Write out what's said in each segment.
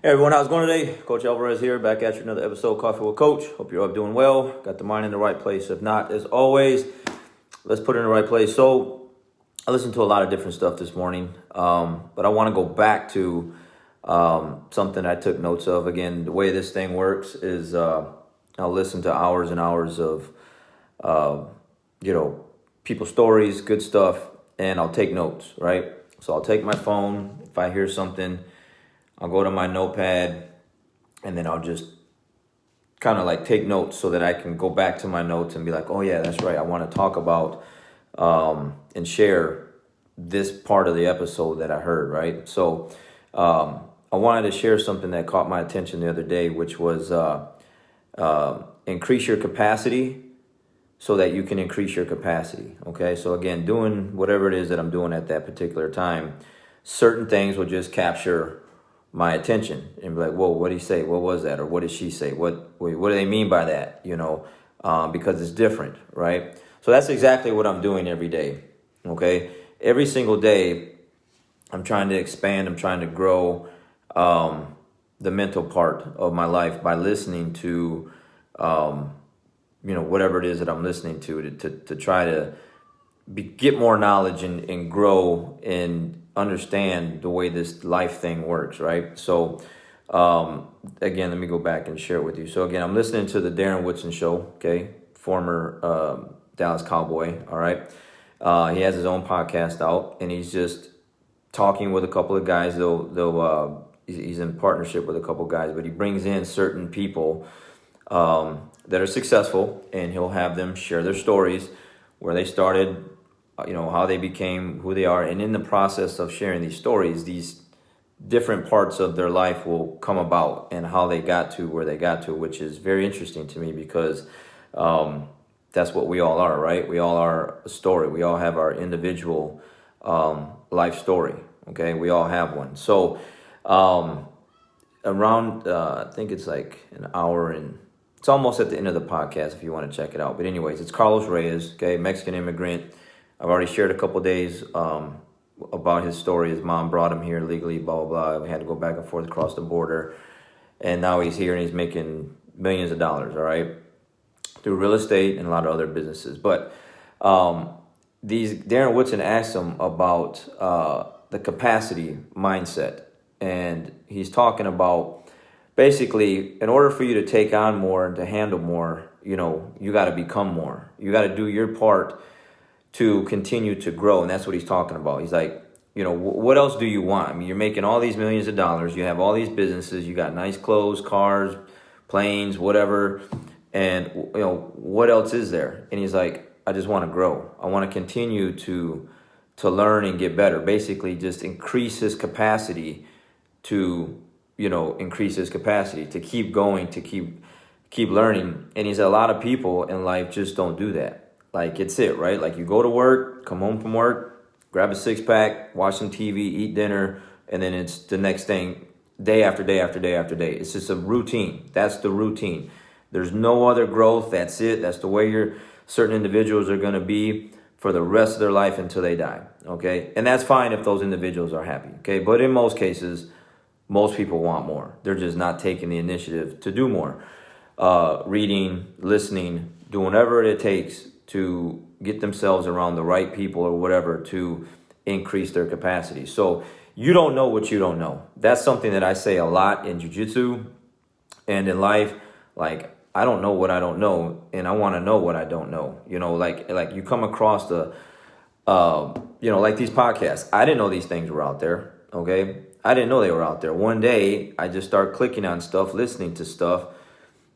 Hey everyone, how's it going today? Coach Alvarez here, back at you another episode of Coffee with Coach. Hope you're all doing well. Got the mind in the right place. If not, as always, let's put it in the right place. So I listened to a lot of different stuff this morning, but I want to go back to something I took notes of. Again, the way this thing works is I'll listen to hours and hours of people's stories, good stuff, and I'll take notes, right? So I'll take my phone. If I hear something, I'll go to my notepad and then I'll just kind of like take notes so that I can go back to my notes and be like, oh yeah, that's right. I want to talk about and share this part of the episode that I heard, right? So I wanted to share something that caught my attention the other day, which was increase your capacity so that you can increase your capacity. Okay. So again, doing whatever it is that I'm doing at that particular time, certain things will just capture my attention and be like, whoa, what did he say? What was that? Or what did she say? What do they mean by that? Because it's different, right? So that's exactly what I'm doing every day. Okay. Every single day, I'm trying to expand. I'm trying to grow the mental part of my life by listening to, whatever it is that I'm listening to try to get more knowledge and grow and understand the way this life thing works, right? So, again, let me go back and share it with you. So, again, I'm listening to the Darren Woodson show, okay? Former Dallas Cowboy, all right? He has his own podcast out, and he's just talking with a couple of guys. He's in partnership with a couple of guys, but he brings in certain people that are successful, and he'll have them share their stories, where they started, how they became who they are. And in the process of sharing these stories, these different parts of their life will come about and how they got to where they got to, which is very interesting to me because that's what we all are, right? We all are a story. We all have our individual life story, okay? We all have one. So around, I think it's like an hour and it's almost at the end of the podcast if you want to check it out. But anyways, it's Carlos Reyes, okay, Mexican immigrant. I've already shared a couple days about his story. His mom brought him here legally, blah, blah, blah. We had to go back and forth across the border. And now he's here and he's making millions of dollars, all right, through real estate and a lot of other businesses. But Darren Woodson asked him about the capacity mindset. And he's talking about basically, in order for you to take on more and to handle more, you got to become more. You got to do your part to continue to grow. And that's what he's talking about. He's like, what else do you want? I mean, you're making all these millions of dollars. You have all these businesses. You got nice clothes, cars, planes, whatever. And, what else is there? And he's like, I just want to grow. I want to continue to learn and get better. Basically, just increase his capacity to, increase his capacity to keep going, to keep learning. And he said a lot of people in life just don't do that. Like, it's it, right? Like, you go to work, come home from work, grab a six-pack, watch some TV, eat dinner, and then it's the next thing, day after day after day after day. It's just a routine. That's the routine. There's no other growth. That's it. That's the way certain individuals are going to be for the rest of their life until they die, okay? And that's fine if those individuals are happy, okay? But in most cases, most people want more. They're just not taking the initiative to do more. Reading, listening, doing whatever it takes to get themselves around the right people or whatever to increase their capacity. So you don't know what you don't know. That's something that I say a lot in jiu-jitsu and in life. Like, I don't know what I don't know, and I want to know what I don't know. Like you come across like these podcasts. I didn't know these things were out there, okay? I didn't know they were out there. One day, I just start clicking on stuff, listening to stuff.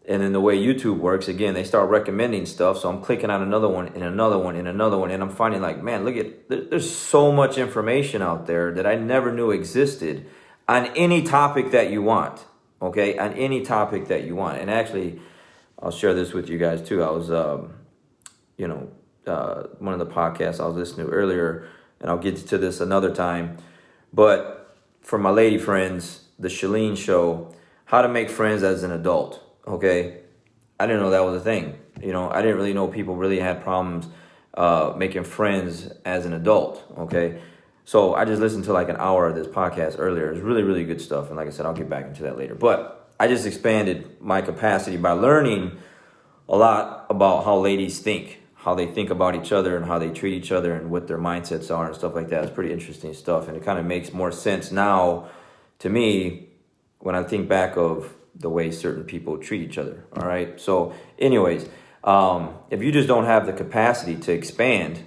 And then the way YouTube works, again, they start recommending stuff. So I'm clicking on another one and another one and another one. And I'm finding like, man, there's so much information out there that I never knew existed on any topic that you want. Okay, on any topic that you want. And actually, I'll share this with you guys too. I was, one of the podcasts I was listening to earlier, and I'll get to this another time. But for my lady friends, the Shalene show, How to Make Friends as an Adult. Okay, I didn't know that was a thing. I didn't really know people really had problems making friends as an adult. Okay, So I just listened to like an hour of this podcast earlier. It's really, really good stuff. And like I said, I'll get back into that later. But I just expanded my capacity by learning a lot about how ladies think, how they think about each other and how they treat each other and what their mindsets are and stuff like that. It's pretty interesting stuff. And it kind of makes more sense now to me when I think back of the way certain people treat each other. All right. So anyways, if you just don't have the capacity to expand,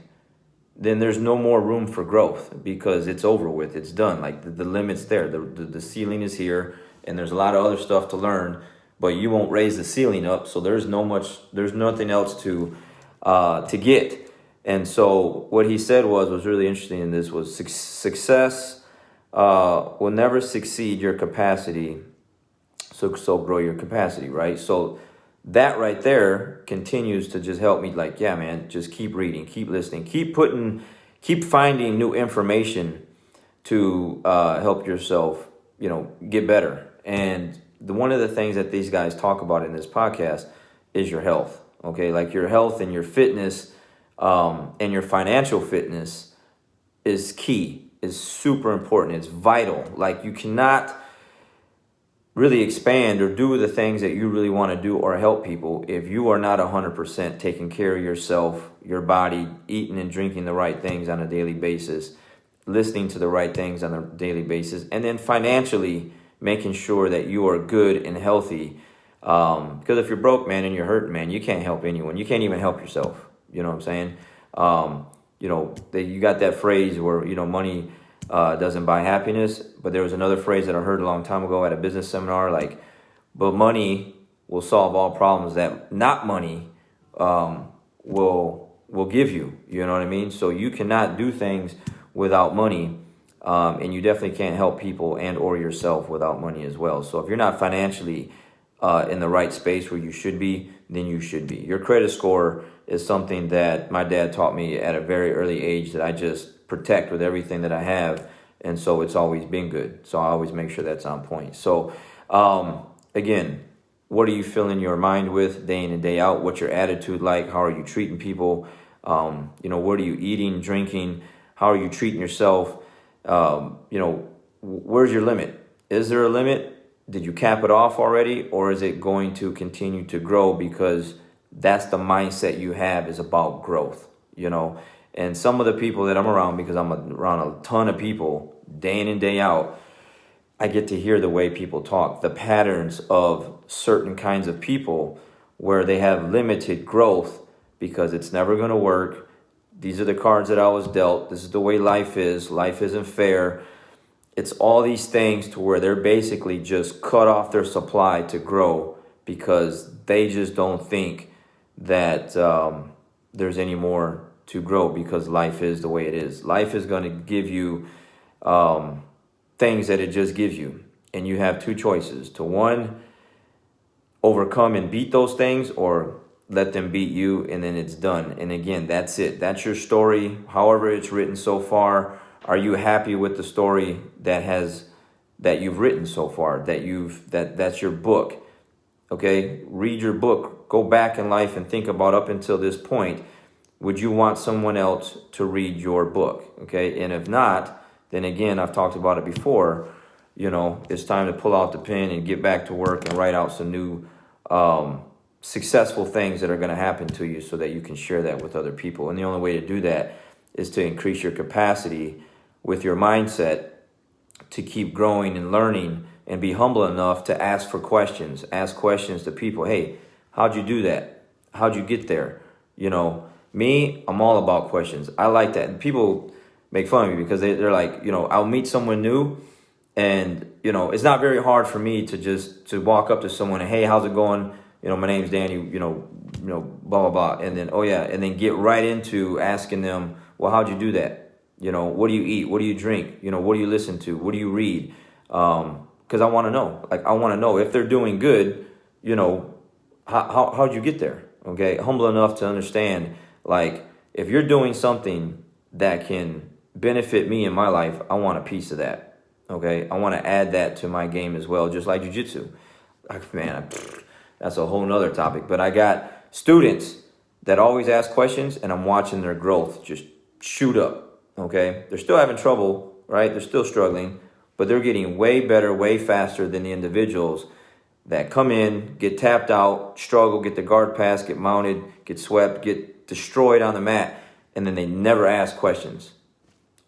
then there's no more room for growth because it's over with. It's done. Like the limit's there. The ceiling is here, and there's a lot of other stuff to learn, but you won't raise the ceiling up. So there's nothing else to get. And so what he said was really interesting in this was success will never succeed your capacity. So grow your capacity, right? So that right there continues to just help me, like, yeah, man, just keep reading, keep listening, keep finding new information to help yourself, get better. And one of the things that these guys talk about in this podcast is your health, okay? Like your health and your fitness and your financial fitness is key, is super important. It's vital. Like you cannot really expand or do the things that you really want to do or help people if you are not 100% taking care of yourself, your body, eating and drinking the right things on a daily basis, listening to the right things on a daily basis, and then financially making sure that you are good and healthy. Because if you're broke, man, and you're hurting, man, you can't help anyone. You can't even help yourself. You know what I'm saying? You got that phrase where, money doesn't buy happiness, but there was another phrase that I heard a long time ago at a business seminar, like, but money will solve all problems that not money will give you. You know what I mean? So you cannot do things without money, and you definitely can't help people and or yourself without money as well. So if you're not financially in the right space where you should be, then you should be. Your credit score is something that my dad taught me at a very early age that I just protect with everything that I have, and so it's always been good. So I always make sure that's on point. So again, what are you filling your mind with day in and day out? What's your attitude like? How are you treating people? What are you eating, drinking? How are you treating yourself? Where's your limit? Is there a limit? Did you cap it off already, or is it going to continue to grow because that's the mindset you have, is about growth, And some of the people that I'm around, because I'm around a ton of people day in and day out, I get to hear the way people talk, the patterns of certain kinds of people where they have limited growth because it's never going to work. These are the cards that I was dealt. This is the way life is. Life isn't fair. It's all these things to where they're basically just cut off their supply to grow because they just don't think that there's any more to grow because life is the way it is. Life is going to give you things that it just gives you. And you have two choices: to one, overcome and beat those things, or let them beat you, and then it's done. And again, that's it. That's your story. However it's written so far. Are you happy with the story that you've written so far? That's your book. Okay? Read your book. Go back in life and think about up until this point. Would you want someone else to read your book? Okay? And if not, then again, I've talked about it before, it's time to pull out the pen and get back to work and write out some new successful things that are going to happen to you so that you can share that with other people. And the only way to do that is to increase your capacity with your mindset to keep growing and learning, and be humble enough to ask for questions. Ask questions to people. Hey, how'd you do that? How'd you get there? Me, I'm all about questions. I like that. And people make fun of me because they're like, I'll meet someone new, and, it's not very hard for me to walk up to someone and, hey, how's it going? My name's Danny, blah, blah, blah. And then, and then get right into asking them, well, how'd you do that? What do you eat? What do you drink? What do you listen to? What do you read? Because I want to know. Like, I want to know if they're doing good, how'd you get there? Okay. Humble enough to understand, like, if you're doing something that can benefit me in my life, I want a piece of that. Okay. I want to add that to my game as well, just like jiu-jitsu. Man, that's a whole nother topic. But I got students that always ask questions, and I'm watching their growth just shoot up. Okay, they're still having trouble, right? They're still struggling, but they're getting way better, way faster than the individuals that come in, get tapped out, struggle, get the guard pass, get mounted, get swept, get destroyed on the mat, and then they never ask questions.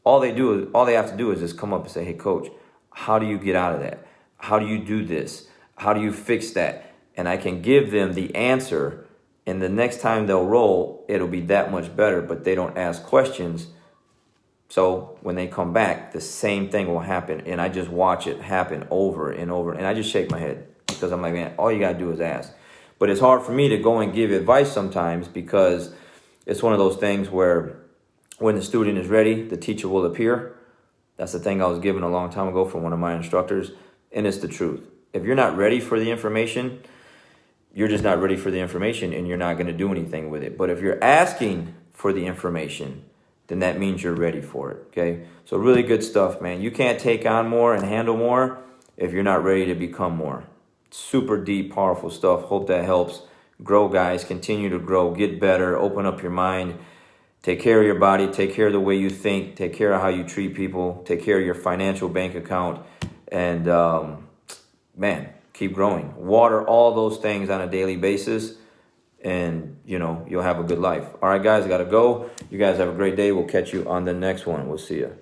All they have to do is just come up and say, hey, coach, how do you get out of that? How do you do this? How do you fix that? And I can give them the answer, and the next time they'll roll, it'll be that much better, but they don't ask questions. So when they come back, the same thing will happen, and I just watch it happen over and over, and I just shake my head because I'm like, man, all you got to do is ask. But it's hard for me to go and give advice sometimes because it's one of those things where when the student is ready, the teacher will appear. That's the thing I was given a long time ago from one of my instructors, and it's the truth. If you're not ready for the information, you're just not ready for the information, and you're not going to do anything with it. But if you're asking for the information, then that means you're ready for it, okay? So really good stuff, man. You can't take on more and handle more if you're not ready to become more. Super deep, powerful stuff. Hope that helps. Grow, guys. Continue to grow. Get better. Open up your mind. Take care of your body. Take care of the way you think. Take care of how you treat people. Take care of your financial bank account. And, man, keep growing. Water all those things on a daily basis, and, you know, you'll have a good life. All right, guys, I got to go. You guys have a great day. We'll catch you on the next one. We'll see you.